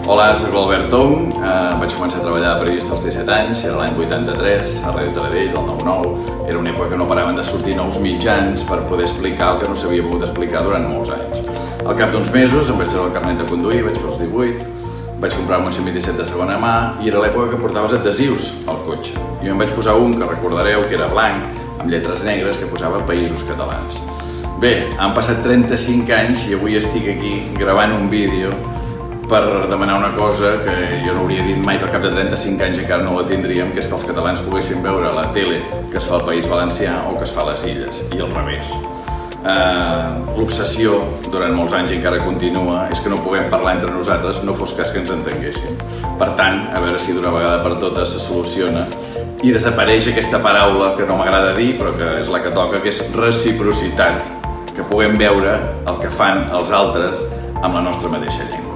Hola, soc l'Albert Tom, vaig començar a treballar de periodista als 17 anys, era l'any 83, a Ràdio Taradell, al 99. Era una època que no paraven de sortir nous mitjans per poder explicar el que no s'havia pogut explicar durant molts anys. Al cap d'uns mesos em vaig treure el carnet de conduir, vaig fer els 18, vaig comprar-me un 127 de segona mà i era l'època que portaves adhesius al cotxe. I em vaig posar un que recordareu que era blanc, amb lletres negres, que posava Països Catalans. Bé, han passat 35 anys i avui estic aquí gravant un vídeo per demanar una cosa que jo no hauria dit mai, que al cap de 35 anys encara no la tindríem, que és que els catalans poguessin veure la tele que es fa al País Valencià o que es fa a les Illes, i al revés. L'obsessió, durant molts anys i encara continua, és que no puguem parlar entre nosaltres, no fos cas que ens entenguéssim. Per tant, a veure si d'una vegada per totes se soluciona i desapareix aquesta paraula que no m'agrada dir, però que és la que toca, que és reciprocitat, que puguem veure el que fan els altres amb la nostra mateixa llengua.